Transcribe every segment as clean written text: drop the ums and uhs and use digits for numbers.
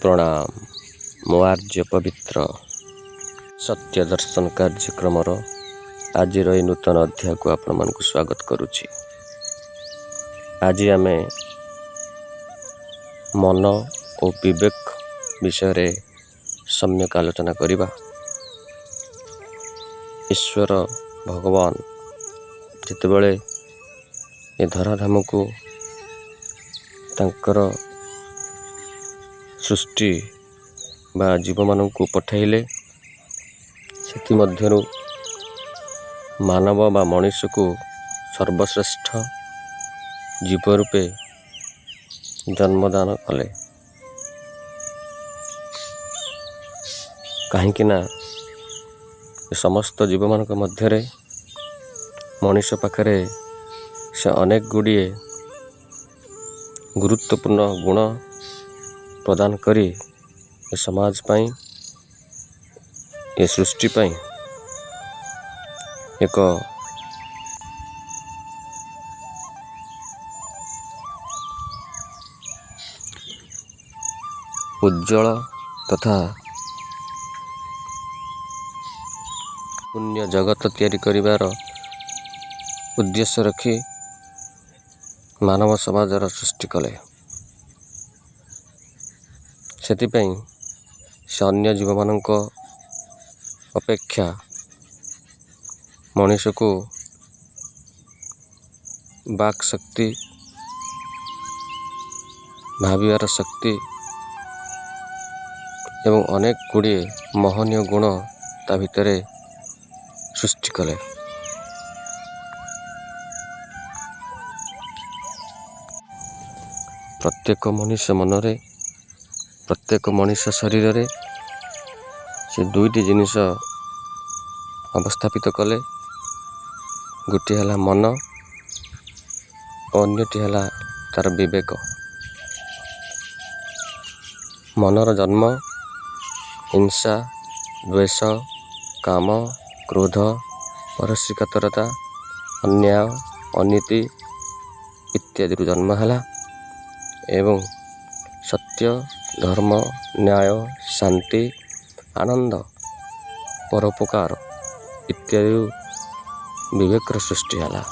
प्रणाम। मो आर्य पवित्र सत्य दर्शन कार्यक्रमर आज नूतन अध्याय को आपण मानक स्वागत करुछि। आज आमे मन और विवेक विषय रे सम्यक आलोचना करिबा। ईश्वर भगवान जितेबले ए धराधाम को तांकर सृष्टि बा जीव मानक को पठाइले सेति मध्यरु मानव बा मनुष्य को सर्वश्रेष्ठ जीव रूपे जन्मदान कले। कहीं ना समस्त जीव मानक मध्यरे मनुष्य पाखरे से अनेक गुड़िए गुरुत्वपूर्ण गुण प्रदान करी ए समाज पाई ए सृष्टि पाई एक उज्जवल तथा पुण्य जगत तैयारी करिवार उद्देश्य रखी मानव समाजर सृष्टि कले। सेतिपई से अन्य जीव मानक अपेक्षा मनुष्य को वाक शक्ति भावियार शक्ति एवं अनेक गुड़िए महनीय गुण ता भितरे सृष्टि कले। प्रत्येक मनुष्य मनरे प्रत्येक मनुष्य शरीर रे से दुईटी जिनिस अवस्थापित कले। गोटे है मन और अन्यटी है तार विवेक। मनर जन्म हिंसा द्वेष काम क्रोध परस्त्रीकातरता अन्याय अनीति इत्यादि जन्म है एवं सत्य धर्म न्याय शांति आनंद परोपकार इत्यादि विवेक सृष्टि है।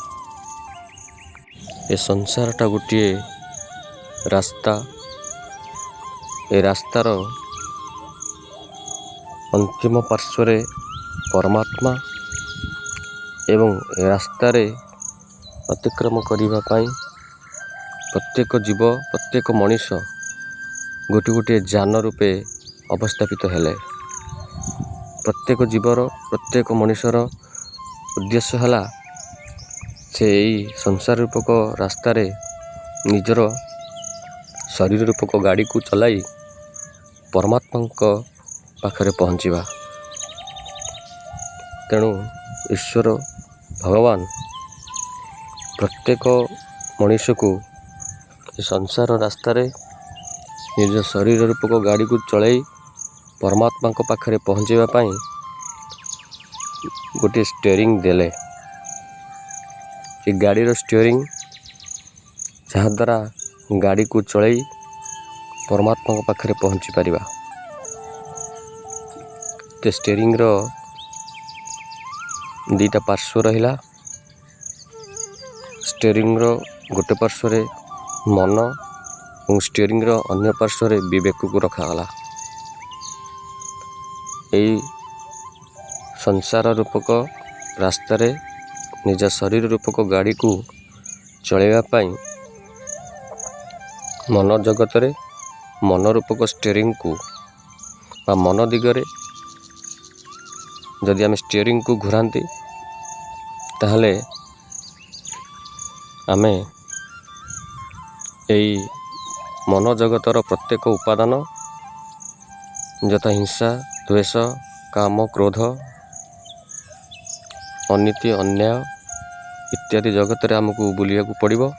ए संसारटा गोटे रास्ता। ए रास्तार अंतिम पार्श्वरे परमात्मा एवं ए रास्तारे अतिक्रम करिबा पाई प्रत्येक जीव प्रत्येक मनुष्य गोटे गोटे जान रूपे अवस्थापित हेले। प्रत्येक जीवर प्रत्येक मनुष्यर उद्देश्य है से संसार रूपक रास्तार निजर शरीर रूपक गाड़ी को चलाई परमात्मा पाखरे पहुँचवा। तेणु ईश्वर भगवान प्रत्येक मनुष्य को संसार रास्तार निज शरीर रूपक गाड़ी को चलाई परमात्मा पाखरे पहुँचवा पाई गोटे स्टीयरिंग देले। ये गाड़ीर स्टीयरिंग जहाँ द्वारा गाड़ी को चलाई परमात्मा पाखरे पहुँची पारिबा। ते स्टीयरिंग रो दीटा पार्श्व रहिला। स्टीयरिंग रो गोटे पार्श्व रे मन और स्टीयरिंग रो अन्य पार्श्व रे विवेक को रखागला। यही संसार रूपक रास्तार निज शरीर रूपक गाड़ी को चलैया पाई मन जगत रे मन रूपक स्टीयरिंग को बा मन दिगरे जदि आम स्टीयरिंग को घुरांती ताहले आमे यही मन जगतर प्रत्येक उपादान यथा हिंसा द्वेष काम क्रोध अनीति अन्याय इत्यादि जगत रे आमको बुलिया को पड़िबो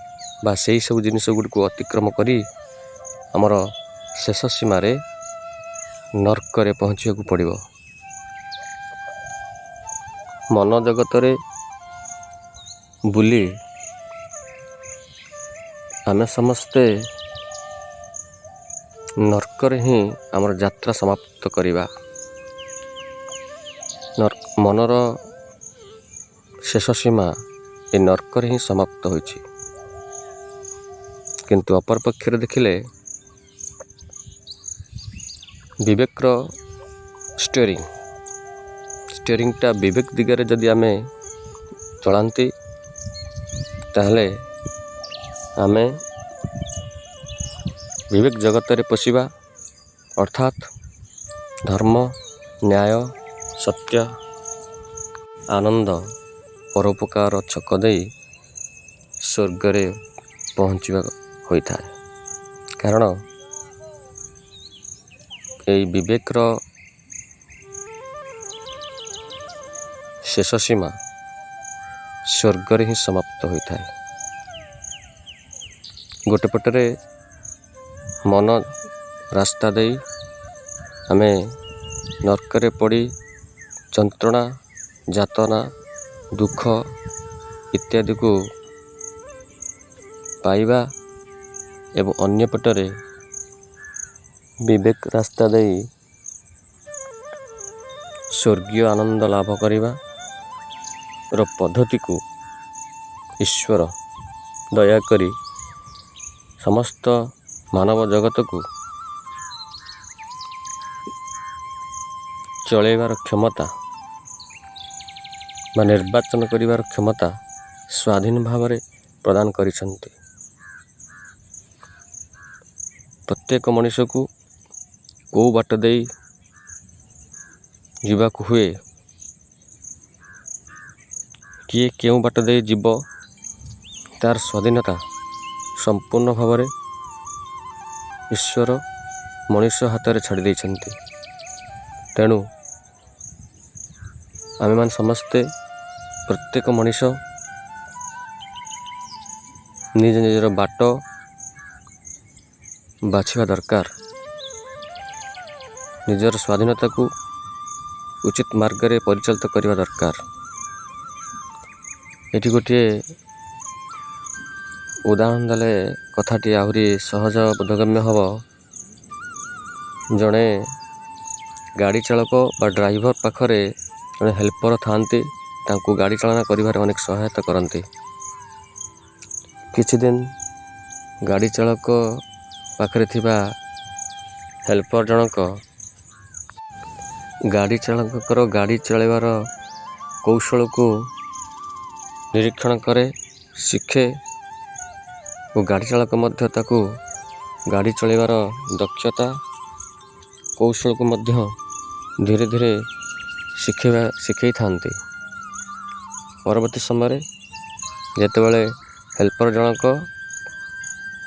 बा सेही सब जिनिस गुड को अतिक्रम करी हमर शेष सीमा रे नर्क रे पहुँचिया को पड़िबो। मन जगत रे बुली आमे समस्ते ନର୍କରେ ହିଁ ଆମର ଯାତ୍ରା ସମାପ୍ତ କରିବା। ମନର ଶେଷ ସୀମା ଏ ନର୍କରେ ହିଁ ସମାପ୍ତ ହୋଇଛି। କିନ୍ତୁ ଅପରପକ୍ଷରେ ଦେଖିଲେ ବିବେକର ଷ୍ଟିଅରିଂଟା ବିବେକ ଦିଗରେ ଯଦି ଆମେ ଚଳାନ୍ତି ତାହେଲେ ଆମେ ବିବେକ ଜଗତରେ ପଶିବା, ଅର୍ଥାତ୍ ଧର୍ମ, ନ୍ୟାୟ, ସତ୍ୟ, ଆନନ୍ଦ, ପରୋପକାର ଛକ ଦେଇ ସ୍ୱର୍ଗରେ ପହଞ୍ଚିବା ହୋଇଥାଏ। କାରଣ ଏହି ବିବେକର ଶେଷ ସୀମା ସ୍ୱର୍ଗରେ ହିଁ ସମାପ୍ତ ହୋଇଥାଏ। ଗୋଟେ ପଟରେ ମନ ରାସ୍ତା ଦେଇ ଆମେ ନର୍କରେ ପଡ଼ି ଯନ୍ତ୍ରଣା, ଯାତନା, ଦୁଃଖ ଇତ୍ୟାଦିକୁ ପାଇବା ଏବଂ ଅନ୍ୟପଟରେ ବିବେକ ରାସ୍ତା ଦେଇ ସ୍ୱର୍ଗୀୟ ଆନନ୍ଦ ଲାଭ କରିବାର ପଦ୍ଧତିକୁ ଈଶ୍ୱର ଦୟାକରି ସମସ୍ତ ମାନବ ଜଗତକୁ ଚଳେଇବାର କ୍ଷମତା ବା ନିର୍ବାଚନ କରିବାର କ୍ଷମତା ସ୍ୱାଧୀନ ଭାବରେ ପ୍ରଦାନ କରିଛନ୍ତି। ପ୍ରତ୍ୟେକ ମଣିଷକୁ କେଉଁ ବାଟ ଦେଇ ଯିବାକୁ ହୁଏ, କିଏ କେଉଁ ବାଟ ଦେଇ ଯିବ ତାର ସ୍ୱାଧୀନତା ସମ୍ପୂର୍ଣ୍ଣ ଭାବରେ ଈଶ୍ୱର ମଣିଷ ହାତରେ ଛାଡ଼ି ଦେଇଛନ୍ତି। ତେଣୁ ଆମେମାନେ ସମସ୍ତେ ପ୍ରତ୍ୟେକ ମଣିଷ ନିଜ ନିଜର ବାଟ ବାଛିବା ଦରକାର। ନିଜର ସ୍ୱାଧୀନତାକୁ ଉଚିତ ମାର୍ଗରେ ପରିଚାଳିତ କରିବା ଦରକାର। ଏଠି ଗୋଟିଏ ଉଦାହରଣ ଦେଲେ କଥାଟି ଆହୁରି ସହଜ ବୋଧଗମ୍ୟ ହେବ। ଜଣେ ଗାଡ଼ି ଚାଳକ ବା ଡ୍ରାଇଭର ପାଖରେ ଜଣେ ହେଲ୍ପର ଥାଆନ୍ତି, ତାଙ୍କୁ ଗାଡ଼ି ଚାଳନା କରିବାରେ ଅନେକ ସହାୟତା କରନ୍ତି। କିଛି ଦିନ ଗାଡ଼ି ଚାଳକ ପାଖରେ ଥିବା ହେଲ୍ପର ଜଣକ ଗାଡ଼ି ଚାଳକଙ୍କର ଗାଡ଼ି ଚଳାଇବାର କୌଶଳକୁ ନିରୀକ୍ଷଣ କରେ, ଶିଖେ ଓ ଗାଡ଼ି ଚାଳକ ମଧ୍ୟ ତାକୁ ଗାଡ଼ି ଚଳାଇବାର ଦକ୍ଷତା କୌଶଳକୁ ମଧ୍ୟ ଧୀରେ ଧୀରେ ଶିଖେଇଥାନ୍ତି। ପରବର୍ତ୍ତୀ ସମୟରେ ଯେତେବେଳେ ହେଲ୍ପର ଜଣକ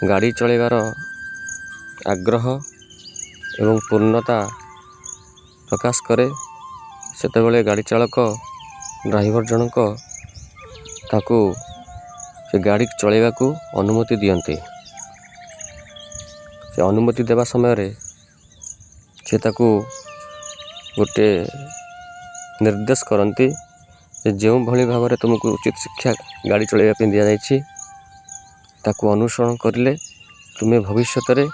ଗାଡ଼ି ଚଳାଇବାର ଆଗ୍ରହ ଏବଂ ପୂର୍ଣ୍ଣତା ପ୍ରକାଶ କରେ, ସେତେବେଳେ ଗାଡ଼ି ଚାଳକ ଡ୍ରାଇଭର ଜଣକ ତାକୁ ସେ ଗାଡ଼ି ଚଳାଇବାକୁ ଅନୁମତି ଦିଅନ୍ତି। ସେ ଅନୁମତି ଦେବା ସମୟରେ ସେ ତାକୁ ଗୋଟେ ନିର୍ଦ୍ଦେଶ କରନ୍ତି ଯେ ଯେଉଁଭଳି ଭାବରେ ତୁମକୁ ଉଚିତ ଶିକ୍ଷା ଗାଡ଼ି ଚଳାଇବା ପାଇଁ ଦିଆଯାଇଛି ତାକୁ ଅନୁସରଣ କରିଲେ ତୁମେ ଭବିଷ୍ୟତରେ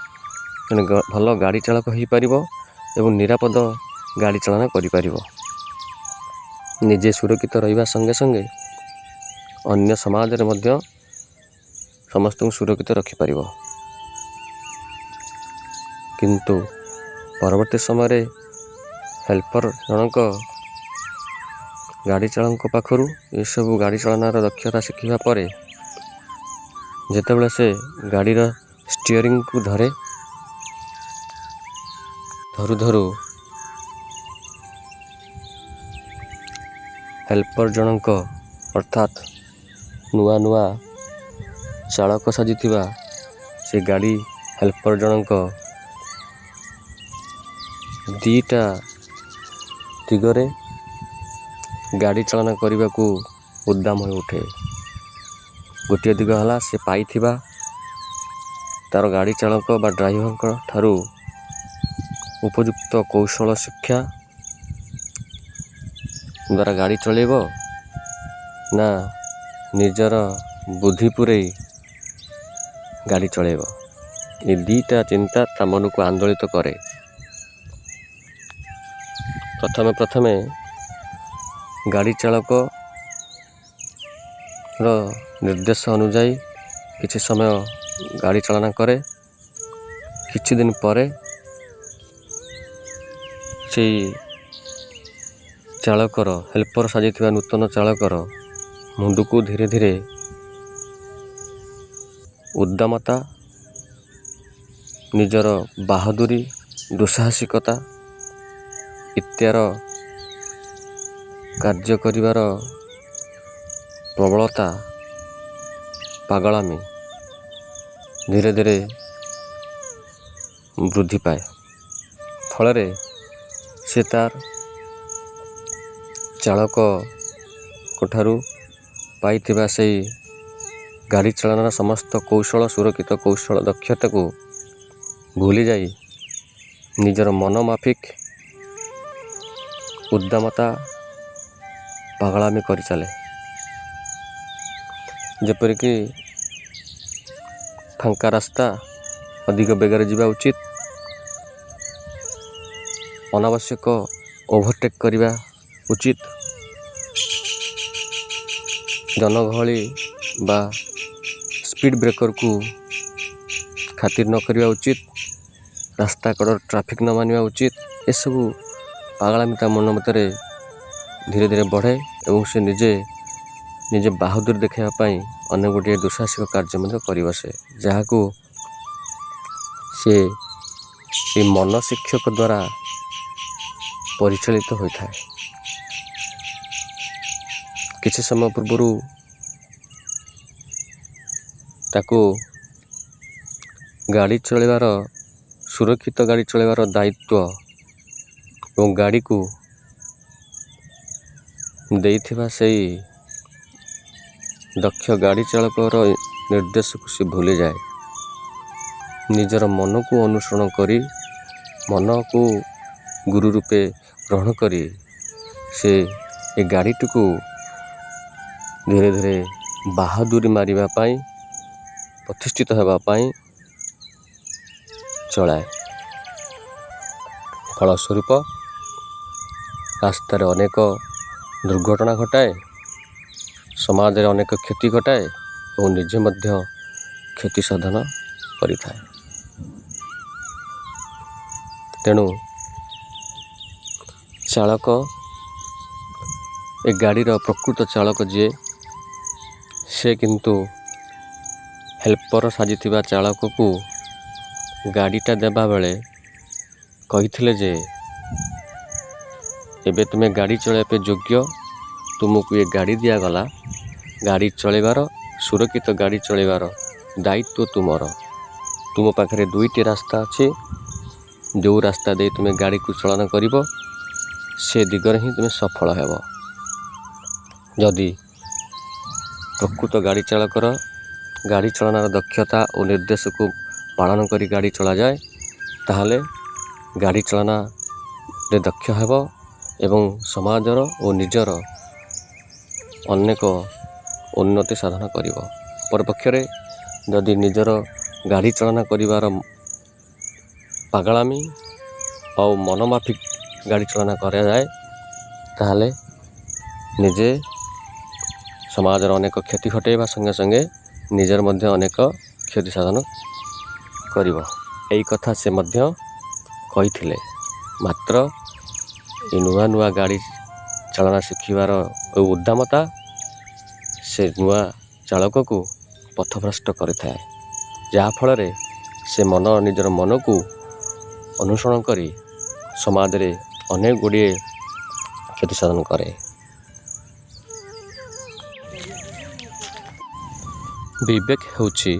ଜଣେ ଭଲ ଗାଡ଼ି ଚାଳକ ହୋଇପାରିବ ଏବଂ ନିରାପଦ ଗାଡ଼ି ଚାଳନା କରିପାରିବ। ନିଜେ ସୁରକ୍ଷିତ ରହିବା ସଙ୍ଗେ ସଙ୍ଗେ ଅନ୍ୟ ସମାଜରେ ମଧ୍ୟ ସମସ୍ତଙ୍କୁ ସୁରକ୍ଷିତ ରଖିପାରିବ। କିନ୍ତୁ ପରବର୍ତ୍ତୀ ସମୟରେ ହେଲ୍ପର ଜଣକ ଗାଡ଼ି ଚାଳକଙ୍କ ପାଖରୁ ଏସବୁ ଗାଡ଼ି ଚାଳନାର ଦକ୍ଷତା ଶିଖିବା ପରେ ଯେତେବେଳେ ସେ ଗାଡ଼ିର ଷ୍ଟିଅରିଂକୁ ଧରୁ ଧରୁ ହେଲ୍ପର ଜଣକ ଅର୍ଥାତ୍ ନୂଆ ଚାଳକ ସାଜିଥିବା ସେ ଗାଡ଼ି ହେଲ୍ପର ଜଣକ ଦୁଇଟା ଦିଗରେ ଗାଡ଼ି ଚାଳନା କରିବାକୁ ଉଦ୍ଦାମ ହୋଇ ଉଠେ। ଗୋଟିଏ ଦିଗ ହେଲା ସେ ପାଇଥିବା ତା'ର ଗାଡ଼ି ଚାଳକ ବା ଡ୍ରାଇଭରଙ୍କ ଠାରୁ ଉପଯୁକ୍ତ କୌଶଳ ଶିକ୍ଷା ଦ୍ୱାରା ଗାଡ଼ି ଚଳାଇବ ନା ନିଜର ବୁଦ୍ଧି ପୂରେଇ ଗାଡ଼ି ଚଳାଇବ। ଏ ଦୁଇଟା ଚିନ୍ତା ତା ମନକୁ ଆନ୍ଦୋଳିତ କରେ। ପ୍ରଥମେ ଗାଡ଼ି ଚାଳକର ନିର୍ଦ୍ଦେଶ ଅନୁଯାୟୀ କିଛି ସମୟ ଗାଡ଼ି ଚାଳନା କରେ। କିଛି ଦିନ ପରେ ସେଇ ଚାଳକର ହେଲ୍ପର ସାଜିଥିବା ନୂତନ ଚାଳକର ମୁଣ୍ଡକୁ ଧୀରେ ଧୀରେ ଉଦ୍ଦାମତା, ନିଜର ବାହାଦୁରୀ, ଦୁଃସାହସିକତା ଇତ୍ୟାଦି କାର୍ଯ୍ୟ କରିବାର ପ୍ରବଳତା, ପାଗଳାମି ଧୀରେ ଧୀରେ ବୃଦ୍ଧି ପାଏ। ଫଳରେ ସେ ତାର ଚାଳକଙ୍କଠାରୁ ପାଇଥିବା ସେଇ ଗାଡ଼ି ଚାଳନାର ସମସ୍ତ କୌଶଳ, ସୁରକ୍ଷିତ କୌଶଳ, ଦକ୍ଷତାକୁ ଭୁଲି ଯାଇ ନିଜର ମନ ମାଫିକ ଉଦ୍ଦାମତା, ପାଗଳାମି କରିଚାଲେ। ଯେପରିକି ଫାଙ୍କା ରାସ୍ତା ଅଧିକ ବେଗରେ ଯିବା ଉଚିତ, ଅନାବଶ୍ୟକ ଓଭରଟେକ୍ କରିବା ଉଚିତ, ଜନଗହଳି ବା ସ୍ପିଡ୍ ବ୍ରେକରକୁ ଖାତିର ନ କରିବା ଉଚିତ, ରାସ୍ତା କଡ଼ର ଟ୍ରାଫିକ୍ ନ ମାନିବା ଉଚିତ। ଏସବୁ ପାଗଳାମି ତା ମନ ଭିତରେ ଧୀରେ ଧୀରେ ବଢ଼େ ଏବଂ ସେ ନିଜେ ବାହାଦୁର ଦେଖାଇବା ପାଇଁ ଅନେକ ଗୁଡ଼ିଏ ଦୁଃସାହସିକ କାର୍ଯ୍ୟ ମଧ୍ୟ କରି ବସେ, ଯାହାକୁ ସେ ଏ ମନ ଶିକ୍ଷକ ଦ୍ୱାରା ପରିଚାଳିତ ହୋଇଥାଏ। କିଛି ସମୟ ପୂର୍ବରୁ ତାକୁ ଗାଡ଼ି ଚଳାଇବାର, ସୁରକ୍ଷିତ ଗାଡ଼ି ଚଳାଇବାର ଦାୟିତ୍ୱ ଏବଂ ଗାଡ଼ିକୁ ଦେଇଥିବା ସେଇ ଦକ୍ଷ ଗାଡ଼ି ଚାଳକର ନିର୍ଦ୍ଦେଶକୁ ସେ ଭୁଲିଯାଏ। ନିଜର ମନକୁ ଅନୁସରଣ କରି, ମନକୁ ଗୁରୁ ରୂପେ ଗ୍ରହଣ କରି ସେ ଏ ଗାଡ଼ିଟିକୁ ଧୀରେ ଧୀରେ ବାହାଦୁରୀ ମାରିବା ପାଇଁ, ପ୍ରତିଷ୍ଠିତ ହେବା ପାଇଁ ଚଳାଏ। ଫଳସ୍ୱରୂପ ରାସ୍ତାରେ ଅନେକ ଦୁର୍ଘଟଣା ଘଟାଏ, ସମାଜରେ ଅନେକ କ୍ଷତି ଘଟାଏ ଏବଂ ନିଜେ ମଧ୍ୟ କ୍ଷତି ସାଧନ କରିଥାଏ। ତେଣୁ ଚାଳକ, ଏ ଗାଡ଼ିର ପ୍ରକୃତ ଚାଳକ ଯିଏ, ସେ କିନ୍ତୁ ହେଲ୍ପର ସାଜିଥିବା ଚାଳକକୁ ଗାଡ଼ିଟା ଦେବା ବେଳେ କହିଥିଲେ ଯେ ଏବେ ତୁମେ ଗାଡ଼ି ଚଳାଇବା ପାଇଁ ଯୋଗ୍ୟ, ତୁମକୁ ଏ ଗାଡ଼ି ଦିଆଗଲା, ଗାଡ଼ି ଚଳାଇବାର, ସୁରକ୍ଷିତ ଗାଡ଼ି ଚଳାଇବାର ଦାୟିତ୍ୱ ତୁମର। ତୁମ ପାଖରେ ଦୁଇଟି ରାସ୍ତା ଅଛି, ଯେଉଁ ରାସ୍ତା ଦେଇ ତୁମେ ଗାଡ଼ିକୁ ଚାଳନା କରିବ ସେ ଦିଗରେ ହିଁ ତୁମେ ସଫଳ ହେବ। ଯଦି ପ୍ରକୃତ ଗାଡ଼ି ଚାଳକର ଗାଡ଼ି ଚାଳନାର ଦକ୍ଷତା ଓ ନିର୍ଦ୍ଦେଶକୁ ପାଳନ କରି ଗାଡ଼ି ଚଳାଯାଏ, ତାହେଲେ ଗାଡ଼ି ଚାଳନାରେ ଦକ୍ଷ ହେବ ଏବଂ ସମାଜର ଓ ନିଜର ଅନେକ ଉନ୍ନତି ସାଧନ କରିବ। ଅପରପକ୍ଷରେ ଯଦି ନିଜର ଗାଡ଼ି ଚାଳନା କରିବାର ପାଗଳାମି ଆଉ ମନମାଫିକ ଗାଡ଼ି ଚାଳନା କରାଯାଏ, ତାହେଲେ ନିଜେ ସମାଜର ଅନେକ କ୍ଷତି ଘଟାଇବା ସଙ୍ଗେ ସଙ୍ଗେ ନିଜର ମଧ୍ୟ ଅନେକ କ୍ଷତି ସାଧନ କରିବ। ଏହି କଥା ସେ ମଧ୍ୟ କହିଥିଲେ। ମାତ୍ର ଏ ନୂଆ ଗାଡ଼ି ଚାଳନା ଶିଖିବାର ଉଦ୍ଦାମତା ସେ ନୂଆ ଚାଳକକୁ ପଥଭ୍ରଷ୍ଟ କରିଥାଏ, ଯାହାଫଳରେ ସେ ନିଜର ମନକୁ ଅନୁସରଣ କରି ସମାଜରେ ଅନେକ ଗୁଡ଼ିଏ କ୍ଷତି ସାଧନ କରେ। ବିବେକ ହେଉଛି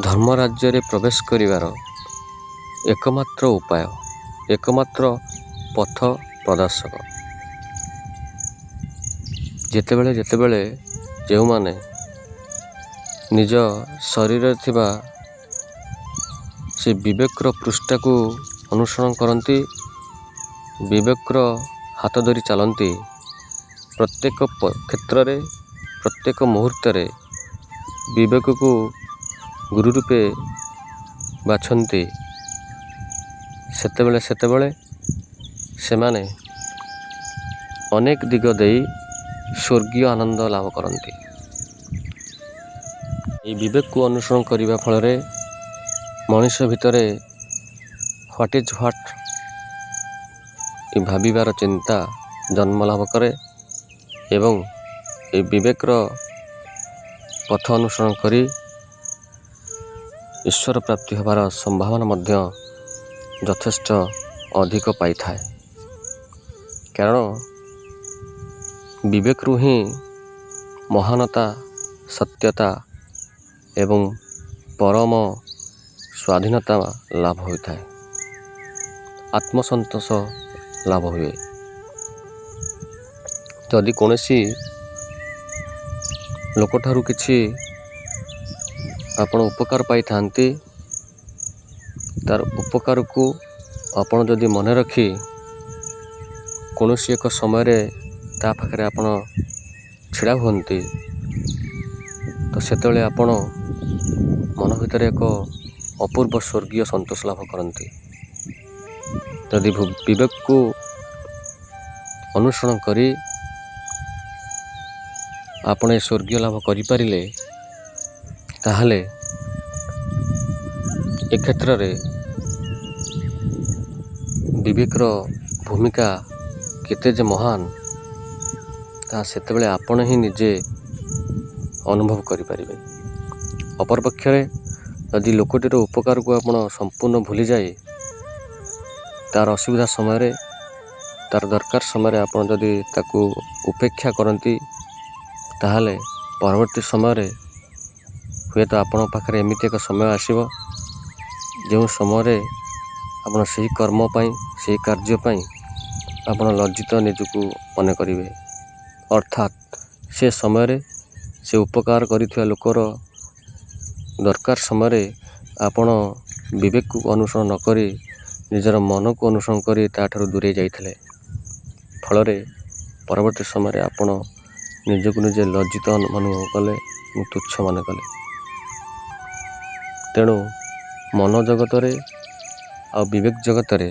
ଧର୍ମ ରାଜ୍ୟରେ ପ୍ରବେଶ କରିବାର ଏକମାତ୍ର ଉପାୟ, ଏକମାତ୍ର ପଥ ପ୍ରଦର୍ଶକ। ଯେତେବେଳେ ଯେଉଁମାନେ ନିଜ ଶରୀରରେ ଥିବା ସେ ବିବେକର ପୃଷ୍ଠାକୁ ଅନୁସରଣ କରନ୍ତି, ବିବେକର ହାତ ଧରି ଚାଲନ୍ତି, ପ୍ରତ୍ୟେକ କ୍ଷେତ୍ରରେ, ପ୍ରତ୍ୟେକ ମୁହୂର୍ତ୍ତରେ ବିବେକକୁ ଗୁରୁ ରୂପେ ବାଛନ୍ତି ସେତେବେଳେ ସେମାନେ ଅନେକ ଦିଗ ଦେଇ ସ୍ୱର୍ଗୀୟ ଆନନ୍ଦ ଲାଭ କରନ୍ତି। ଏହି ବିବେକକୁ ଅନୁସରଣ କରିବା ଫଳରେ ମଣିଷ ଭିତରେ ହ୍ୱାଟ୍ ଇଜ୍ ହ୍ୱାଟ୍ ଏ ଭାବିବାର ଚିନ୍ତା ଜନ୍ମ ଲାଭ କରେ ଏବଂ ଏ ବିବେକର ପଥ ଅନୁସରଣ କରି ଈଶ୍ୱର ପ୍ରାପ୍ତି ହେବାର ସମ୍ଭାବନା ମଧ୍ୟ ଯଥେଷ୍ଟ ଅଧିକ ପାଇଥାଏ। କାରଣ ବିବେକରୁ ହିଁ ମହାନତା, ସତ୍ୟତା ଏବଂ ପରମ ସ୍ୱାଧୀନତା ଲାଭ ହୋଇଥାଏ, ଆତ୍ମସନ୍ତୋଷ ଲାଭ ହୁଏ। ଯଦି କୌଣସି ଲୋକଠାରୁ କିଛି ଆପଣ ଉପକାର ପାଇଥାନ୍ତି, ତାର ଉପକାରକୁ ଆପଣ ଯଦି ମନେ ରଖି କୌଣସି ଏକ ସମୟରେ ତା ପାଖରେ ଆପଣ ଛିଡ଼ା ହୁଅନ୍ତି, ତ ସେତେବେଳେ ଆପଣ ମନ ଭିତରେ ଏକ ଅପୂର୍ବ ସ୍ୱର୍ଗୀୟ ସନ୍ତୋଷ ଲାଭ କରନ୍ତି। ଯଦି ବିବେକକୁ ଅନୁସରଣ କରି ଆପଣ ଏ ସ୍ୱର୍ଗୀୟ ଲାଭ କରିପାରିଲେ, ତାହେଲେ ଏ କ୍ଷେତ୍ରରେ ବିବେକର ଭୂମିକା କେତେ ଯେ ମହାନ, ତାହା ସେତେବେଳେ ଆପଣ ହିଁ ନିଜେ ଅନୁଭବ କରିପାରିବେ। ଅପରପକ୍ଷରେ ଯଦି ଲୋକଟିର ଉପକାରକୁ ଆପଣ ସମ୍ପୂର୍ଣ୍ଣ ଭୁଲିଯାଇ ତାର ଅସୁବିଧା ସମୟରେ, ତାର ଦରକାର ସମୟରେ ଆପଣ ଯଦି ତାକୁ ଉପେକ୍ଷା କରନ୍ତି, ତାହେଲେ ପରବର୍ତ୍ତୀ ସମୟରେ ହୁଏତ ଆପଣଙ୍କ ପାଖରେ ଏମିତି ଏକ ସମୟ ଆସିବ ଯେଉଁ ସମୟରେ ଆପଣ ସେହି କର୍ମ ପାଇଁ, ସେହି କାର୍ଯ୍ୟ ପାଇଁ ଆପଣ ଲଜ୍ଜିତ ନିଜକୁ ମନେ କରିବେ। ଅର୍ଥାତ୍ ସେ ସମୟରେ ସେ ଉପକାର କରିଥିବା ଲୋକର ଦରକାର ସମୟରେ ଆପଣ ବିବେକକୁ ଅନୁସରଣ ନ କରି ନିଜର ମନକୁ ଅନୁସରଣ କରି ତାଠାରୁ ଦୂରେଇ ଯାଇଥିଲେ। ଫଳରେ ପରବର୍ତ୍ତୀ ସମୟରେ ଆପଣ ନିଜକୁ ନିଜେ ଲଜ୍ଜିତ ଅନୁଭବ କଲେ ଏବଂ ତୁଚ୍ଛ ମନେ କଲେ। ତେଣୁ ମନ ଜଗତରେ ଆଉ ବିବେକ ଜଗତରେ,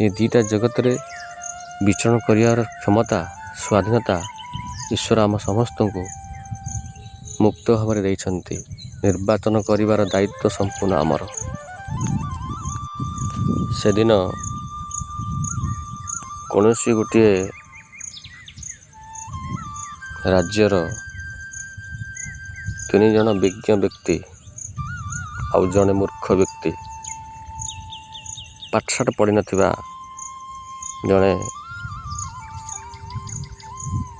ଏ ଦୁଇଟା ଜଗତରେ ବିଚରଣ କରିବାର କ୍ଷମତା, ସ୍ୱାଧୀନତା ଈଶ୍ୱର ଆମ ସମସ୍ତଙ୍କୁ ମୁକ୍ତ ଭାବରେ ଦେଇଛନ୍ତି। ନିର୍ବାଚନ କରିବାର ଦାୟିତ୍ୱ ସମ୍ପୂର୍ଣ୍ଣ ଆମର। ସେଦିନ କୌଣସି ଗୋଟିଏ ରାଜ୍ୟର 3 ଜଣ ବିଜ୍ଞ ବ୍ୟକ୍ତି ଆଉ ଜଣେ ମୂର୍ଖ ବ୍ୟକ୍ତି, ପାଠଶାଠ ପଢ଼ିନଥିବା ଜଣେ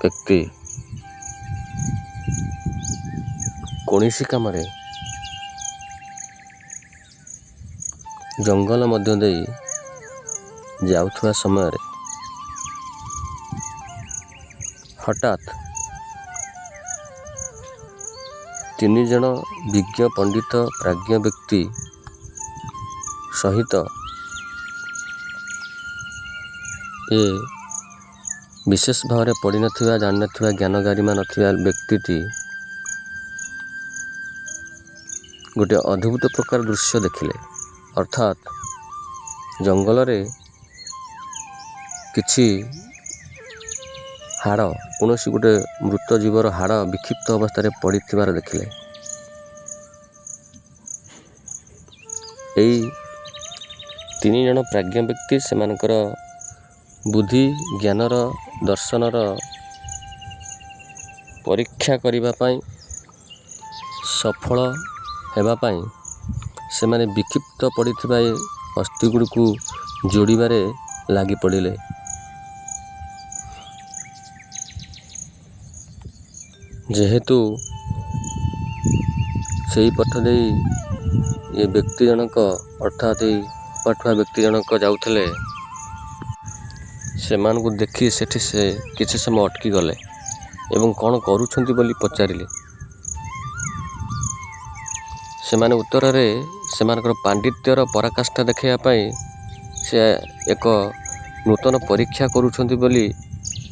ବ୍ୟକ୍ତି କୌଣସି କାମରେ ଜଙ୍ଗଲ ମଧ୍ୟ ଦେଇ ଯାଉଥିବା ସମୟରେ ହଠାତ୍ 3 ଜଣ ବିଜ୍ଞ ପଣ୍ଡିତ ପ୍ରାଜ୍ଞ ବ୍ୟକ୍ତି ସହିତ ଏ ବିଶେଷ ଭାବରେ ପଢ଼ିନଥିବା, ଜାଣିନଥିବା, ଜ୍ଞାନ ଗାରିମା ନଥିବା ବ୍ୟକ୍ତିଟି ଗୋଟିଏ ଅଦ୍ଭୁତ ପ୍ରକାର ଦୃଶ୍ୟ ଦେଖିଲେ। ଅର୍ଥାତ୍ ଜଙ୍ଗଲରେ କିଛି ହାଡ଼, କୌଣସି ଗୋଟେ ମୃତ ଜୀବର ହାଡ଼ ବିକ୍ଷିପ୍ତ ଅବସ୍ଥାରେ ପଡ଼ିଥିବାର ଦେଖିଲେ। ଏଇ 3 ଜଣ ପ୍ରାଜ୍ଞ ବ୍ୟକ୍ତି ସେମାନଙ୍କର ବୁଦ୍ଧି, ଜ୍ଞାନର, ଦର୍ଶନର ପରୀକ୍ଷା କରିବା ପାଇଁ, ସଫଳ ହେବା ପାଇଁ ସେମାନେ ବିକ୍ଷିପ୍ତ ପଡ଼ିଥିବା ଏ ଅସ୍ଥିଗୁଡ଼ିକୁ ଯୋଡ଼ିବାରେ ଲାଗି ପଡ଼ିଲେ। ଯେହେତୁ ସେହି ପଥ ଦେଇ ଏ ବ୍ୟକ୍ତି ଜଣକ, ଅର୍ଥାତ୍ ଏଇ ଅପାଠୁଆ ବ୍ୟକ୍ତି ଜଣକ ଯାଉଥିଲେ, ସେମାନଙ୍କୁ ଦେଖି ସେଠି ସେ କିଛି ସମୟ ଅଟକି ଗଲେ ଏବଂ କ'ଣ କରୁଛନ୍ତି ବୋଲି ପଚାରିଲେ। ସେମାନେ ଉତ୍ତରରେ ସେମାନଙ୍କର ପାଣ୍ଡିତ୍ୟର ପରାକାଷ୍ଠା ଦେଖାଇବା ପାଇଁ ସେ ଏକ ନୂତନ ପରୀକ୍ଷା କରୁଛନ୍ତି ବୋଲି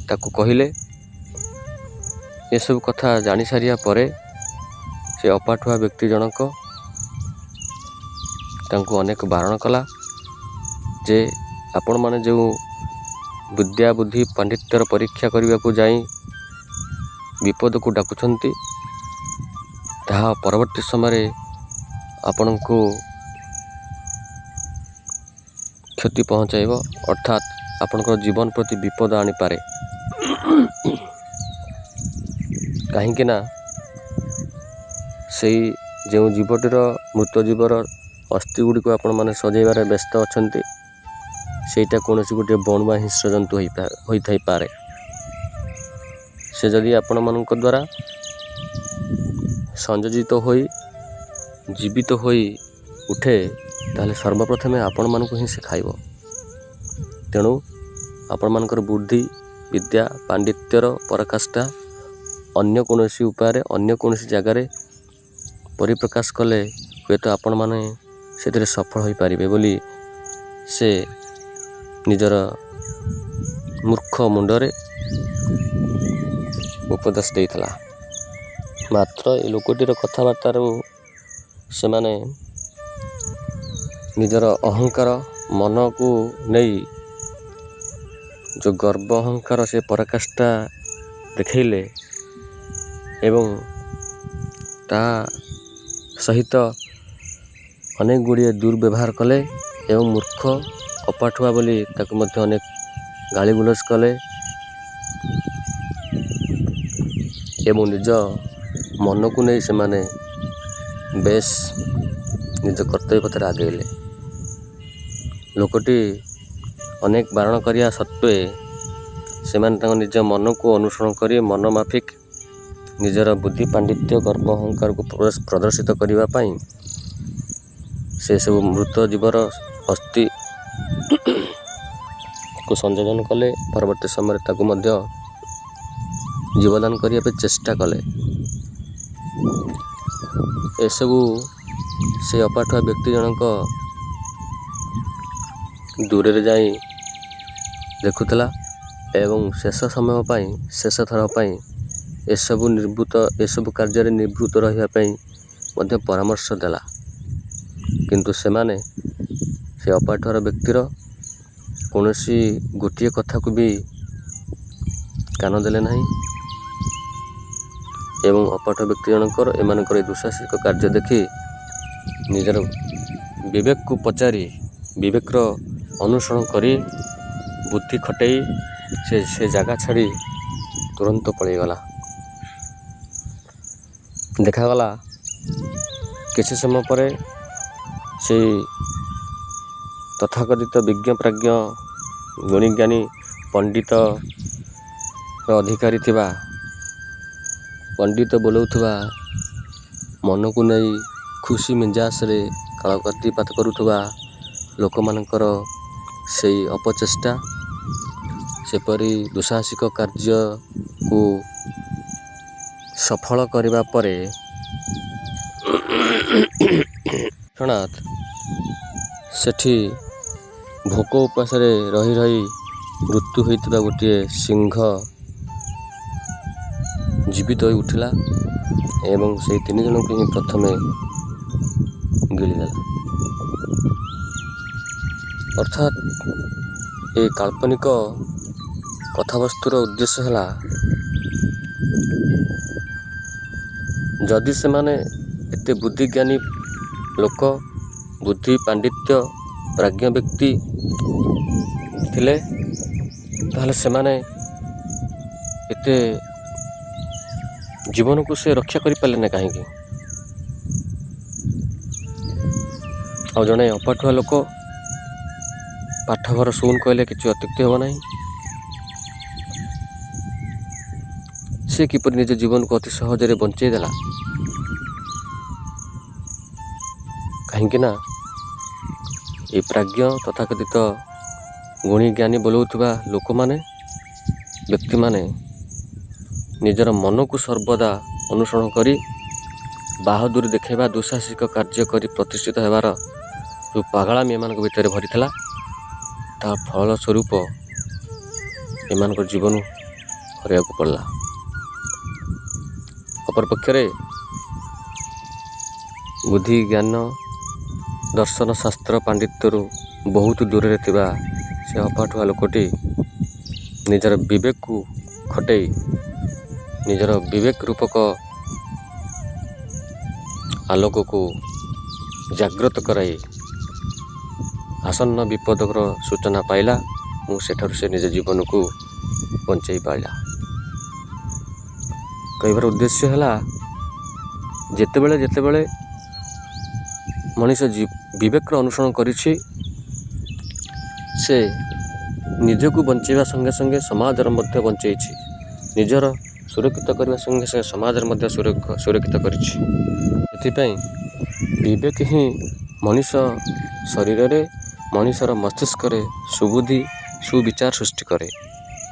ତାକୁ କହିଲେ। ଏସବୁ କଥା ଜାଣିସାରିବା ପରେ ସେ ଅପାଠୁଆ ବ୍ୟକ୍ତି ଜଣକ ତାଙ୍କୁ ଅନେକ ବାରଣ କଲା ଯେ ଆପଣମାନେ ଯେଉଁ ବିଦ୍ୟା ବୁଦ୍ଧି ପାଣ୍ଡିତ୍ୟର ପରୀକ୍ଷା କରିବାକୁ ଯାଇ ବିପଦକୁ ଡାକୁଛନ୍ତି ତାହା ପରବର୍ତ୍ତୀ ସମୟରେ ଆପଣଙ୍କୁ କ୍ଷତି ପହଞ୍ଚାଇବ, ଅର୍ଥାତ୍ ଆପଣଙ୍କର ଜୀବନ ପ୍ରତି ବିପଦ ଆଣିପାରେ। କାହିଁକି ନା ସେଇ ଯେଉଁ ଜୀବଟିର ମୃତ ଜୀବର ଅସ୍ଥି ଗୁଡ଼ିକୁ ଆପଣମାନେ ସଜେଇବାରେ ବ୍ୟସ୍ତ ଅଛନ୍ତି, ସେଇଟା କୌଣସି ଗୋଟିଏ ବଣୁଆ ହିଂସ୍ର ଜନ୍ତୁ ହୋଇଥାଇପାରେ। ସେ ଯଦି ଆପଣମାନଙ୍କ ଦ୍ୱାରା ସଂଯୋଜିତ ହୋଇ ଜୀବିତ ହୋଇ ଉଠେ ତାହେଲେ ସର୍ବପ୍ରଥମେ ଆପଣମାନଙ୍କୁ ହିଁ ସେ ଖାଇବ। ତେଣୁ ଆପଣମାନଙ୍କର ବୁଦ୍ଧି ବିଦ୍ୟା ପାଣ୍ଡିତ୍ୟର ପରାକାଷ୍ଠା ଅନ୍ୟ କୌଣସି ଉପାୟରେ ଅନ୍ୟ କୌଣସି ଜାଗାରେ ପରିପ୍ରକାଶ କଲେ ହୁଏତ ଆପଣମାନେ ସେଥିରେ ସଫଳ ହୋଇପାରିବେ ବୋଲି ସେ ନିଜର ମୂର୍ଖ ମୁଣ୍ଡରେ ଉପଦେଶ ଦେଇଥିଲା। ମାତ୍ର ଏ ଲୋକଟିର କଥାବାର୍ତ୍ତାରୁ ସେମାନେ ନିଜର ଅହଙ୍କାର ମନକୁ ନେଇ ଯେଉଁ ଗର୍ବ ଅହଙ୍କାର ସେ ପରାକାଷ୍ଠା ଦେଖାଇଲେ ଏବଂ ତା ସହିତ ଅନେକ ଗୁଡ଼ିଏ ଦୁର୍ବ୍ୟବହାର କଲେ ଏବଂ ମୂର୍ଖ ଅପାଠୁଆ ବୋଲି ତାକୁ ମଧ୍ୟ ଅନେକ ଗାଳିଗୁଲଜ କଲେ ଏବଂ ନିଜ ମନକୁ ନେଇ ସେମାନେ ବେଶ ନିଜ କର୍ତ୍ତବ୍ୟ ପଥରେ ଆଗେଇଲେ। ଲୋକଟି ଅନେକ ବାରଣ କରିବା ସତ୍ତ୍ୱେ ସେମାନେ ତାଙ୍କ ନିଜ ମନକୁ ଅନୁସରଣ କରି ମନ ମାଫିକ ନିଜର ବୁଦ୍ଧି ପାଣ୍ଡିତ୍ୟ ଗର୍ବ ଅହଙ୍କାରକୁ ପ୍ରଦର୍ଶିତ କରିବା ପାଇଁ ସେସବୁ ମୃତ ଜୀବର ଅସ୍ଥିକୁ ସଂଯୋଜନ କଲେ। ପରବର୍ତ୍ତୀ ସମୟରେ ତାକୁ ମଧ୍ୟ ଜୀବଦାନ କରିବା ପାଇଁ ଚେଷ୍ଟା କଲେ। ଏସବୁ ସେ ଅପାଠୁଆ ବ୍ୟକ୍ତି ଜଣକ ଦୂରରେ ଯାଇ ଦେଖୁଥିଲା ଏବଂ ଶେଷ ସମୟ ପାଇଁ ଶେଷ ଥର ପାଇଁ ଏସବୁ କାର୍ଯ୍ୟରେ ନିବୃତ୍ତ ରହିବା ପାଇଁ ମଧ୍ୟ ପରାମର୍ଶ ଦେଲା। କିନ୍ତୁ ସେମାନେ ସେ ଅପାଠୁଆର ବ୍ୟକ୍ତିର କୌଣସି ଗୋଟିଏ କଥାକୁ ବି କାନ ଦେଲେ ନାହିଁ ଏବଂ ଅପାଠୁଆ ବ୍ୟକ୍ତି ଜଣଙ୍କର ଏମାନଙ୍କର ଏ ଦୁଃସାହସିକ କାର୍ଯ୍ୟ ଦେଖି ନିଜର ବିବେକକୁ ପଚାରି ବିବେକର ଅନୁସରଣ କରି ବୁଦ୍ଧି ଖଟେଇ ସେ ଜାଗା ଛାଡ଼ି ତୁରନ୍ତ ପଳାଇଗଲା। ଦେଖାଗଲା କିଛି ସମୟ ପରେ ସେଇ ତଥାକଥିତ ବିଜ୍ଞ ପ୍ରାଜ୍ଞ ଗୁଣୀଜ୍ଞାନୀ ପଣ୍ଡିତର ଅଧିକାରୀ ଥିବା ପଣ୍ଡିତ ବୋଲାଉଥିବା ମନକୁ ନେଇ ଖୁସି ମିଞ୍ଜାସରେ କାଳତିପାତ କରୁଥିବା ଲୋକମାନଙ୍କର ସେଇ ଅପଚେଷ୍ଟା ସେପରି ଦୁଃସାହସିକ କାର୍ଯ୍ୟକୁ ସଫଳ କରିବା ପରେ ତৎକ୍ଷଣାତ୍ ସେଠି ଭୋକ ଉପାସରେ ରହି ରହି ମୃତ୍ୟୁ ହୋଇଥିବା ଗୋଟିଏ ସିଂହ ଜୀବିତ ହୋଇ ଉଠିଲା ଏବଂ ସେଇ 3 ଜଣଙ୍କୁ ହିଁ ପ୍ରଥମେ ଗିଳିଦେଲା। ଅର୍ଥାତ୍ ଏ କାଳ୍ପନିକ କଥାବସ୍ତୁର ଉଦ୍ଦେଶ୍ୟ ହେଲା ଯଦି ସେମାନେ ଏତେ ବୁଦ୍ଧିଜ୍ଞାନୀ ଲୋକ ବୁଦ୍ଧି ପାଣ୍ଡିତ୍ୟ ପ୍ରାଜ୍ଞ ବ୍ୟକ୍ତି ଥିଲେ ତାହେଲେ ସେମାନେ ଏତେ ଜୀବନକୁ ସେ ରକ୍ଷା କରିପାରିଲେ ନା କାହିଁକି? ଆଉ ଜଣେ ଅପାଠୁଆ ଲୋକ ପାଠଘର ଶୂନ କହିଲେ କିଛି ଅତ୍ୟୁକ୍ତି ହେବ ନାହିଁ। ସେ କିପରି ନିଜ ଜୀବନକୁ ଅତି ସହଜରେ ବଞ୍ଚେଇ ଦେଲା? କାହିଁକି ନା ଏ ପ୍ରାଜ୍ଞ ତଥାକଥିତ ଗୁଣୀ ଜ୍ଞାନୀ ବୋଲାଉଥିବା ଲୋକମାନେ ବ୍ୟକ୍ତିମାନେ ନିଜର ମନକୁ ସର୍ବଦା ଅନୁସରଣ କରି ବାହାଦୁରୀ ଦେଖାଇବା ଦୁଃସାହସିକ କାର୍ଯ୍ୟ କରି ପ୍ରତିଷ୍ଠିତ ହେବାର ଯେଉଁ ପାଗଳାମି ଏମାନଙ୍କ ଭିତରେ ଭରିଥିଲା ତା ଫଳ ସ୍ୱରୂପ ଏମାନଙ୍କର ଜୀବନ ହରାଇବାକୁ ପଡ଼ିଲା। ଅପରପକ୍ଷରେ ବୁଦ୍ଧି ଜ୍ଞାନ ଦର୍ଶନ ଶାସ୍ତ୍ର ପାଣ୍ଡିତ୍ୟରୁ ବହୁତ ଦୂରରେ ଥିବା ସେ ଅପାଠୁଆ ଲୋକଟି ନିଜର ବିବେକକୁ ଖଟେଇ ନିଜର ବିବେକ ରୂପକ ଆଲୋକକୁ ଜାଗ୍ରତ କରାଇ ଆସନ୍ନ ବିପଦର ସୂଚନା ପାଇଲା ଏବଂ ସେଠାରୁ ସେ ନିଜ ଜୀବନକୁ ବଞ୍ଚାଇ ପାରିଲା। କହିବାର ଉଦ୍ଦେଶ୍ୟ ହେଲା ଯେତେବେଳେ ମଣିଷ ବିବେକର ଅନୁସରଣ କରିଛି ସେ ନିଜକୁ ବଞ୍ଚାଇବା ସଙ୍ଗେ ସଙ୍ଗେ ସମାଜର ମଧ୍ୟ ବଞ୍ଚାଇଛି। ନିଜର ସୁରକ୍ଷିତ କରିବା ସଙ୍ଗେ ସଙ୍ଗେ ସମାଜର ମଧ୍ୟ ସୁରକ୍ଷିତ କରିଛି। ସେଥିପାଇଁ ବିବେକ ହିଁ ମଣିଷ ଶରୀରରେ ମଣିଷର ମସ୍ତିଷ୍କରେ ସୁବୁଦ୍ଧି ସୁବିଚାର ସୃଷ୍ଟି କରେ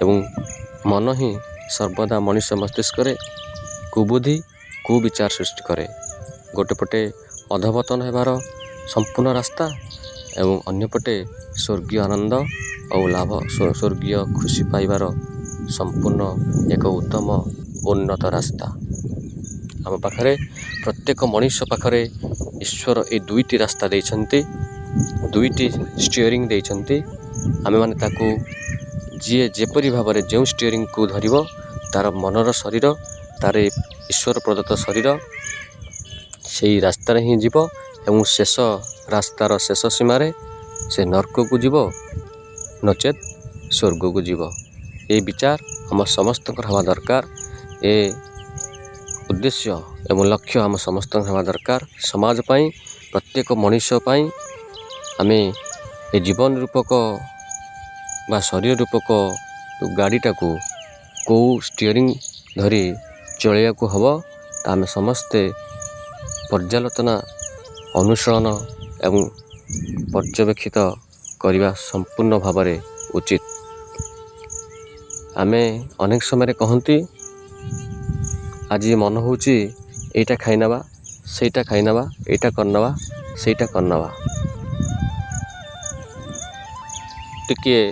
ଏବଂ ମନ ହିଁ ସର୍ବଦା ମଣିଷ ମସ୍ତିଷ୍କରେ କୁବୁଦ୍ଧି କୁବିଚାର ସୃଷ୍ଟି କରେ। ଗୋଟେ ପଟେ ଅଧପତନ ହେବାର ସମ୍ପୂର୍ଣ୍ଣ ରାସ୍ତା ଏବଂ ଅନ୍ୟପଟେ ସ୍ୱର୍ଗୀୟ ଆନନ୍ଦ ଆଉ ଲାଭ ସ୍ୱର୍ଗୀୟ ଖୁସି ପାଇବାର ସମ୍ପୂର୍ଣ୍ଣ ଏକ ଉତ୍ତମ ଉନ୍ନତ ରାସ୍ତା। ଆମ ପାଖରେ ପ୍ରତ୍ୟେକ ମଣିଷ ପାଖରେ ଈଶ୍ୱର ଏ ଦୁଇଟି ରାସ୍ତା ଦେଇଛନ୍ତି, ଦୁଇଟି ଷ୍ଟିଅରିଂ ଦେଇଛନ୍ତି। ଆମେମାନେ ତାକୁ ଯିଏ ଯେପରି ଭାବରେ ଯେଉଁ ଷ୍ଟିଅରିଂକୁ ଧରିବ ତା'ର ମନର ଶରୀର, ତା'ର ଈଶ୍ୱର ପ୍ରଦତ୍ତ ଶରୀର ସେଇ ରାସ୍ତାରେ ହିଁ ଯିବ ଏବଂ ଶେଷ ରାସ୍ତାର ଶେଷ ସୀମାରେ ସେ ନର୍କକୁ ଯିବ ନଚେତ୍ ସ୍ୱର୍ଗକୁ ଯିବ। ଏ ବିଚାର ଆମ ସମସ୍ତଙ୍କର ହେବା ଦରକାର। ଏ ଉଦ୍ଦେଶ୍ୟ ଏବଂ ଲକ୍ଷ୍ୟ ଆମ ସମସ୍ତଙ୍କର ହେବା ଦରକାର। ସମାଜ ପାଇଁ, ପ୍ରତ୍ୟେକ ମଣିଷ ପାଇଁ ଆମେ ଏ ଜୀବନ ରୂପକ ବା ଶରୀର ରୂପକ ଗାଡ଼ିଟାକୁ କେଉଁ ଷ୍ଟିଅରିଂ ଧରି ଚଳାଇବାକୁ ହେବ ତା ଆମେ ସମସ୍ତେ ପର୍ଯ୍ୟାଲୋଚନା ଅନୁସରଣ ଏବଂ ପର୍ଯ୍ୟବେକ୍ଷିତ କରିବା ସମ୍ପୂର୍ଣ୍ଣ ଭାବରେ ଉଚିତ। ଆମେ ଅନେକ ସମୟରେ କହନ୍ତି ଆଜି ମନ ହେଉଛି ଏଇଟା ଖାଇନେବା, ସେଇଟା ଖାଇନେବା, ଏଇଟା କରିନେବା, ସେଇଟା କରିନେବା। ଟିକିଏ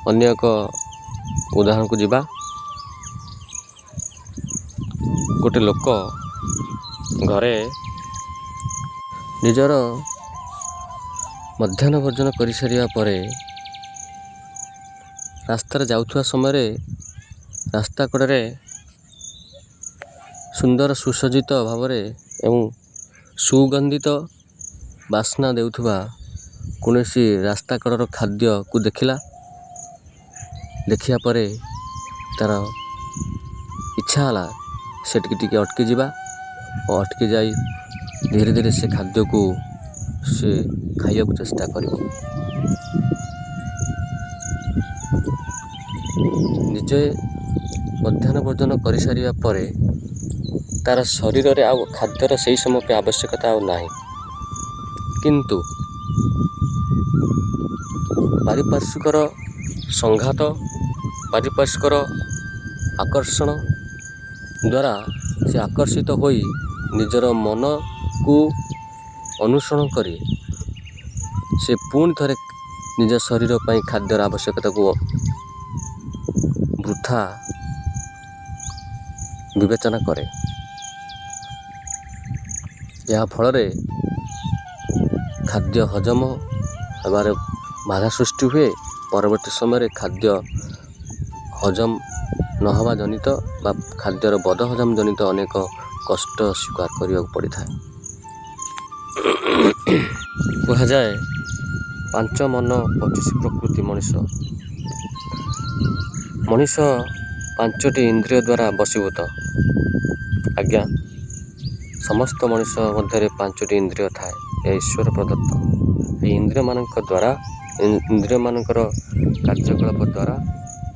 ଅନ୍ୟ ଏକ ଉଦାହରଣକୁ ଯିବା। ଗୋଟେ ଲୋକ ଘରେ ନିଜର ମଧ୍ୟାହ୍ନ ଭୋଜନ କରିସାରିବା ପରେ ରାସ୍ତାରେ ଯାଉଥିବା ସମୟରେ ରାସ୍ତା କଡ଼ରେ ସୁନ୍ଦର ସୁସଜ୍ଜିତ ଭାବରେ ଏବଂ ସୁଗନ୍ଧିତ ବାସ୍ନା ଦେଉଥିବା କୌଣସି ରାସ୍ତା କଡ଼ର ଖାଦ୍ୟକୁ ଦେଖିଲା। ଦେଖିବା ପରେ ତା'ର ଇଚ୍ଛା ହେଲା ସେଠିକି ଟିକେ ଅଟକି ଯିବା ଓ ଅଟକି ଯାଇ ଧୀରେ ଧୀରେ ସେ ଖାଦ୍ୟକୁ ସେ ଖାଇବାକୁ ଚେଷ୍ଟା କରିବ। ନିଜେ ମଧ୍ୟାହ୍ନ ଭୋଜନ କରିସାରିବା ପରେ ତା'ର ଶରୀରରେ ଆଉ ଖାଦ୍ୟର ସେହି ସମୟ ପାଇଁ ଆବଶ୍ୟକତା ଆଉ ନାହିଁ, କିନ୍ତୁ ପାରିପାର୍ଶ୍ୱିକର ସଂଘାତ, ପାରିପାର୍ଶ୍ୱିକର ଆକର୍ଷଣ ଦ୍ୱାରା ସେ ଆକର୍ଷିତ ହୋଇ ନିଜର ମନକୁ ଅନୁସରଣ କରି ସେ ପୁଣି ଥରେ ନିଜ ଶରୀର ପାଇଁ ଖାଦ୍ୟର ଆବଶ୍ୟକତାକୁ ବୃଥା ବିବେଚନା କରେ। ଏହା ଫଳରେ ଖାଦ୍ୟ ହଜମ ହେବାରେ ବାଧା ସୃଷ୍ଟି ହୁଏ। ପରବର୍ତ୍ତୀ ସମୟରେ ଖାଦ୍ୟ ହଜମ ନହେବା ଜନିତ ବା ଖାଦ୍ୟର ବଦହଜମ ଜନିତ ଅନେକ କଷ୍ଟ ସ୍ୱୀକାର କରିବାକୁ ପଡ଼ିଥାଏ। କୁହାଯାଏ 5 ମନ 25 ପ୍ରକୃତି। ମଣିଷ 5ଟି ଇନ୍ଦ୍ରିୟ ଦ୍ୱାରା ବଶୀଭୂତ। ଆଜ୍ଞା, ସମସ୍ତ ମଣିଷ ମଧ୍ୟରେ 5ଟି ଇନ୍ଦ୍ରିୟ ଥାଏ। ଏହା ଈଶ୍ୱର ପ୍ରଦତ୍ତ। ଏହି ଇନ୍ଦ୍ରିୟମାନଙ୍କର କାର୍ଯ୍ୟକଳାପ ଦ୍ୱାରା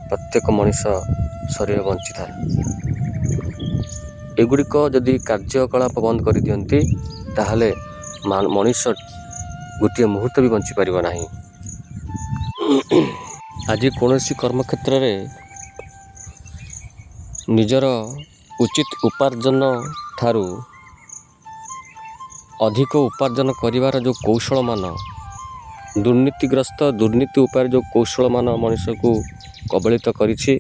ପ୍ରତ୍ୟେକ ମଣିଷ ଶରୀର ବଞ୍ଚିଥାଏ। ଏଗୁଡ଼ିକ ଯଦି କାର୍ଯ୍ୟକଳାପ ବନ୍ଦ କରିଦିଅନ୍ତି ତାହେଲେ ମଣିଷ ଗୋଟିଏ ମୁହୂର୍ତ୍ତ ବି ବଞ୍ଚିପାରିବ ନାହିଁ। ଆଜି କୌଣସି କର୍ମକ୍ଷେତ୍ରରେ ନିଜର ଉଚିତ ଉପାର୍ଜନ ଠାରୁ ଅଧିକ ଉପାର୍ଜନ କରିବାର ଯେଉଁ କୌଶଳମାନ, ଦୁର୍ନୀତି ଉପରେ ଯେଉଁ କୌଶଳମାନ ମଣିଷକୁ କବଳିତ କରିଛି,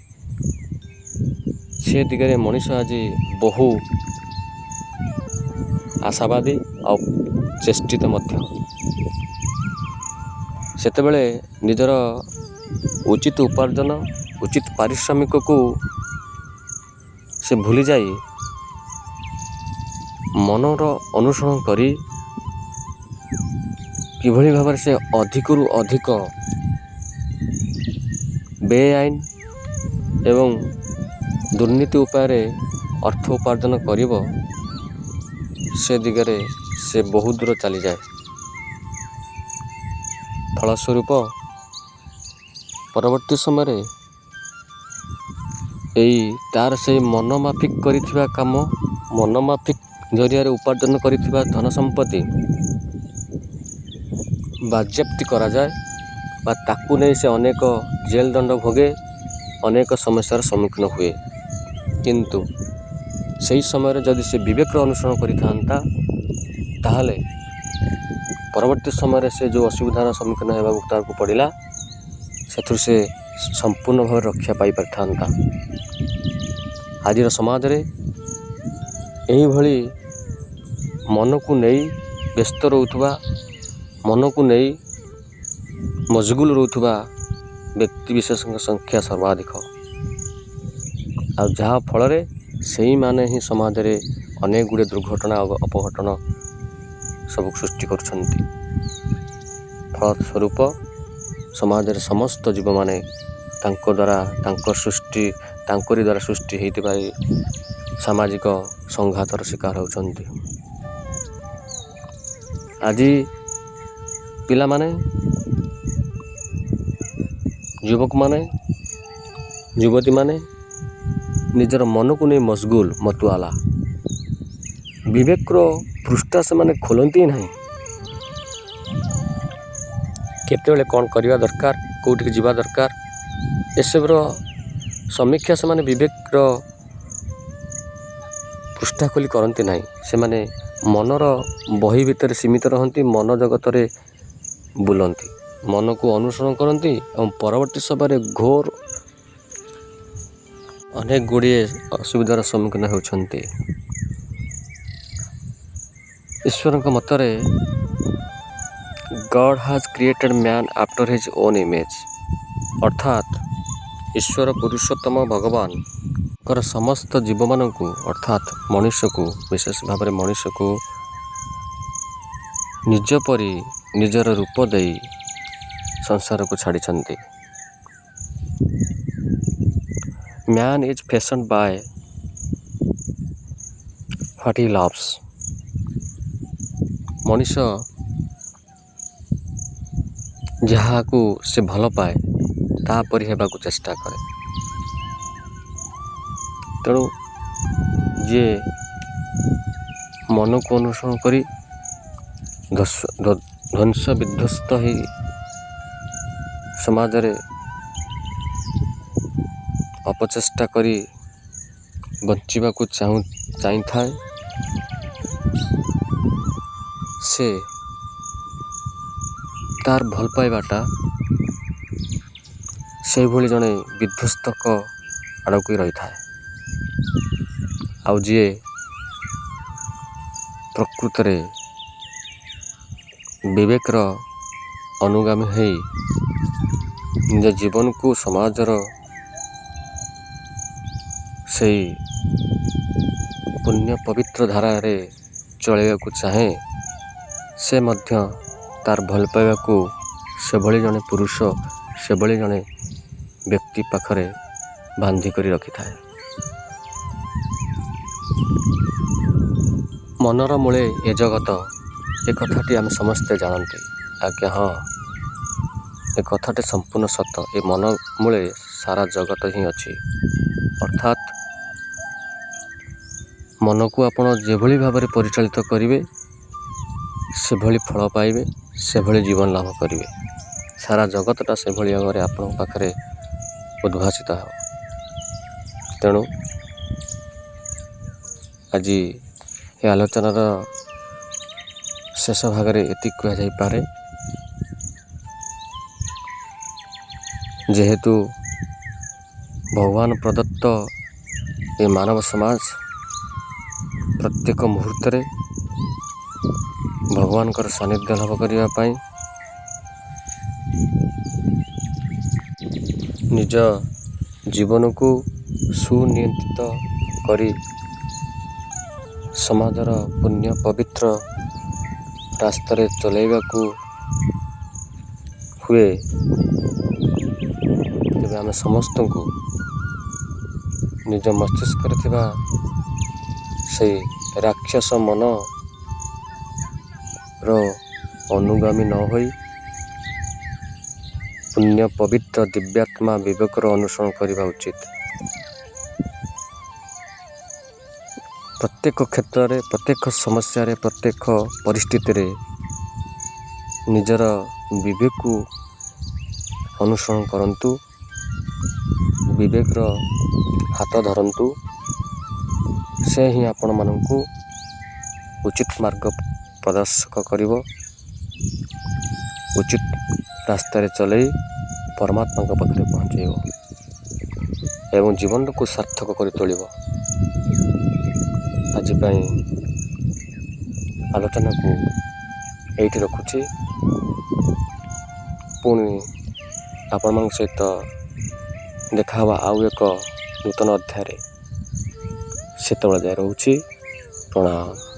ସେ ଦିଗରେ ମଣିଷ ଆଜି ବହୁ ଆଶାବାଦୀ ଆଉ ଚେଷ୍ଟିତ ମଧ୍ୟ। ସେତେବେଳେ ନିଜର ଉଚିତ ଉପାର୍ଜନ ଉଚିତ ପାରିଶ୍ରମିକକୁ ସେ ଭୁଲିଯାଇ ମନର ଅନୁସରଣ କରି କିଭଳି ଭାବରେ ସେ ଅଧିକରୁ ଅଧିକ ବେଆଇନ ଏବଂ ଦୁର୍ନୀତି ଉପାୟରେ ଅର୍ଥ ଉପାର୍ଜନ କରିବ, ସେ ଦିଗରେ ସେ ବହୁ ଦୂର ଚାଲିଯାଏ। ଫଳସ୍ୱରୂପ ପରବର୍ତ୍ତୀ ସମୟରେ ତାର ସେଇ ମନମାଫିକ କରିଥିବା କାମ, ମନମାଫିକ ଜରିଆରେ ଉପାର୍ଜନ କରିଥିବା ଧନ ସମ୍ପତ୍ତି ବାଜ୍ୟାପ୍ତି କରାଯାଏ ବା ତାକୁ ନେଇ ସେ ଅନେକ ଜେଲ୍ ଦଣ୍ଡ ଭୋଗେ, ଅନେକ ସମସ୍ୟାର ସମ୍ମୁଖୀନ ହୁଏ। କିନ୍ତୁ ସେହି ସମୟରେ ଯଦି ସେ ବିବେକର ଅନୁସରଣ କରିଥାନ୍ତା, ତାହେଲେ ପରବର୍ତ୍ତୀ ସମୟରେ ସେ ଯେଉଁ ଅସୁବିଧାର ସମ୍ମୁଖୀନ ହେବାକୁ ତାକୁ ପଡ଼ିଲା, ସେଥିରୁ ସେ ସମ୍ପୂର୍ଣ୍ଣ ଭାବରେ ରକ୍ଷା ପାଇପାରିଥାନ୍ତା। ଆଜିର ସମାଜରେ ଏହିଭଳି ମନକୁ ନେଇ ବ୍ୟସ୍ତ ରହୁଥିବା, ମନକୁ ନେଇ ମସଗୁଲ ରହୁଥିବା ବ୍ୟକ୍ତିବିଶେଷଙ୍କ ସଂଖ୍ୟା ସର୍ବାଧିକ। ଆଉ ଯାହା ଫଳରେ ସେଇମାନେ ହିଁ ସମାଜରେ ଅନେକ ଗୁଡ଼ିଏ ଦୁର୍ଘଟଣା ଅପଘଟନ ସବୁ ସୃଷ୍ଟି କରୁଛନ୍ତି। ଫଳସ୍ୱରୂପ ସମାଜରେ ସମସ୍ତ ଜୀବମାନେ ତାଙ୍କରି ଦ୍ୱାରା ସୃଷ୍ଟି ହୋଇଥିବା ଏହି ସାମାଜିକ ସଂଘାତର ଶିକାର ହେଉଛନ୍ତି। ଆଜି ପିଲାମାନେ, ଯୁବକମାନେ, ଯୁବତୀମାନେ ନିଜର ମନକୁ ନେଇ ମସଗୁଲ, ମତୁଆଲା। ବିବେକର ପୃଷ୍ଠା ସେମାନେ ଖୋଲନ୍ତି ନାହିଁ। କେତେବେଳେ କ'ଣ କରିବା ଦରକାର, କେଉଁଠିକି ଯିବା ଦରକାର, ଏସବୁର ସମୀକ୍ଷା ସେମାନେ ବିବେକର ପୃଷ୍ଠା ଖୋଲି କରନ୍ତି ନାହିଁ। ସେମାନେ ମନର ବହି ଭିତରେ ସୀମିତ ରହନ୍ତି, ମନ ଜଗତରେ ବୁଲନ୍ତି, ମନକୁ ଅନୁସରଣ କରନ୍ତି ଏବଂ ପରବର୍ତ୍ତୀ ସମୟରେ ଘୋର ଅନେକ ଗୁଡ଼ିଏ ଅସୁବିଧାର ସମ୍ମୁଖୀନ ହେଉଛନ୍ତି। ଈଶ୍ୱରଙ୍କ ମତରେ God has created man after his own image, ଅର୍ଥାତ୍ ଈଶ୍ୱର ପୁରୁଷୋତ୍ତମ ଭଗବାନଙ୍କର ସମସ୍ତ ଜୀବମାନଙ୍କୁ ଅର୍ଥାତ୍ ମଣିଷକୁ, ବିଶେଷ ଭାବରେ ମଣିଷକୁ ନିଜ ପରି ନିଜର ରୂପ ଦେଇ ସଂସାରକୁ ଛାଡ଼ିଛନ୍ତି। Man is fashioned by what he loves. ମଣିଷ ଯାହାକୁ ସେ ଭଲ ପାଏ ତାପରି ହେବାକୁ ଚେଷ୍ଟା କରେ। ତେଣୁ ଯିଏ ମନକୁ ଅନୁସରଣ କରି ଧ୍ୱଂସ ବିଧ୍ୱସ୍ତ ହୋଇ ସମାଜରେ ଅପଚେଷ୍ଟା କରି ବଞ୍ଚିବାକୁ ଚାହିଁଥାଏ, ସେ ତାର ଭଲ ପାଇବାଟା ସେଇଭଳି ଜଣେ ବିଧ୍ୱସ୍ତକ ଆଡ଼କୁ ରହିଥାଏ। ଆଉ ଯିଏ ପ୍ରକୃତରେ ବିବେକର ଅନୁଗାମୀ ହୋଇ ନିଜ ଜୀବନକୁ ସମାଜର ସେଇ ପୁଣ୍ୟ ପବିତ୍ର ଧାରାରେ ଚଳାଇବାକୁ ଚାହେଁ, ସେ ମଧ୍ୟ ତାର ଭଲ ପାଇବାକୁ ସେଭଳି ଜଣେ ପୁରୁଷ, ସେଭଳି ଜଣେ ବ୍ୟକ୍ତି ପାଖରେ ବାନ୍ଧି କରି ରଖିଥାଏ। ମନର ମୂଳେ ଏ ଜଗତ, ଏ କଥାଟି ଆମେ ସମସ୍ତେ ଜାଣନ୍ତି। ଆଜ୍ଞା ହଁ, ଏ କଥାଟି ସମ୍ପୂର୍ଣ୍ଣ ସତ। ଏ ମନ ମୂଳେ ସାରା ଜଗତ ହିଁ ଅଛି। ଅର୍ଥାତ୍ ମନକୁ ଆପଣ ଯେଭଳି ଭାବରେ ପରିଚାଳିତ କରିବେ, ସେଭଳି ଫଳ ପାଇବେ, ସେଭଳି ଜୀବନ ଲାଭ କରିବେ। ସାରା ଜଗତଟା ସେଭଳି ଭାବରେ ଆପଣଙ୍କ ପାଖରେ ଉଦ୍ଭାସିତ ହେବ। ତେଣୁ ଆଜି ଏ ଆଲୋଚନାର ଶେଷ ଭାଗରେ ଏତିକି କୁହାଯାଇପାରେ, ଯେହେତୁ ଭଗବାନ ପ୍ରଦତ୍ତ ଏ ମାନବ ସମାଜ ପ୍ରତ୍ୟେକ ମୁହୂର୍ତ୍ତରେ ଭଗବାନ ଭଗବାନଙ୍କର ସାନ୍ନିଧ୍ୟ ଲାଭ କରିବା ପାଇଁ ନିଜ ଜୀବନକୁ ସୁନିୟନ୍ତ୍ରିତ କରି ସମାଜର ପୁଣ୍ୟ ପବିତ୍ର ରାସ୍ତାରେ ଚଲାଇବାକୁ ହୁଏ, ତେବେ ଆମେ ସମସ୍ତଙ୍କୁ ନିଜ ମସ୍ତିଷ୍କରେ ଥିବା ସେଇ ରାକ୍ଷସ ମନର ଅନୁଗାମୀ ନ ହୋଇ ପୁଣ୍ୟ ପବିତ୍ର ଦିବ୍ୟାତ୍ମା ବିବେକର ଅନୁସରଣ କରିବା ଉଚିତ। ପ୍ରତ୍ୟେକ କ୍ଷେତ୍ରରେ, ପ୍ରତ୍ୟେକ ସମସ୍ୟାରେ, ପ୍ରତ୍ୟେକ ପରିସ୍ଥିତିରେ ନିଜର ବିବେକକୁ ଅନୁସରଣ କରନ୍ତୁ, ବିବେକର ହାତ ଧରନ୍ତୁ। ସେ ହିଁ ଆପଣମାନଙ୍କୁ ଉଚିତ ମାର୍ଗ ପ୍ରଦର୍ଶକ କରିବ, ଉଚିତ ରାସ୍ତାରେ ଚଲାଇ ପରମାତ୍ମାଙ୍କ ପାଖରେ ପହଞ୍ଚାଇବ ଏବଂ ଜୀବନକୁ ସାର୍ଥକ କରି ତୋଳିବ। ଆଜି ପାଇଁ ଆଲୋଚନାକୁ ଏଇଠି ରଖୁଛି। ପୁଣି ଆପଣମାନଙ୍କ ସହିତ ଦେଖା ହେବା ଆଉ ଏକ ନୂତନ ଅଧ୍ୟାୟରେ। ସେତେବେଳେ ଯାଏ ରହୁଛି। ପ୍ରଣାମ।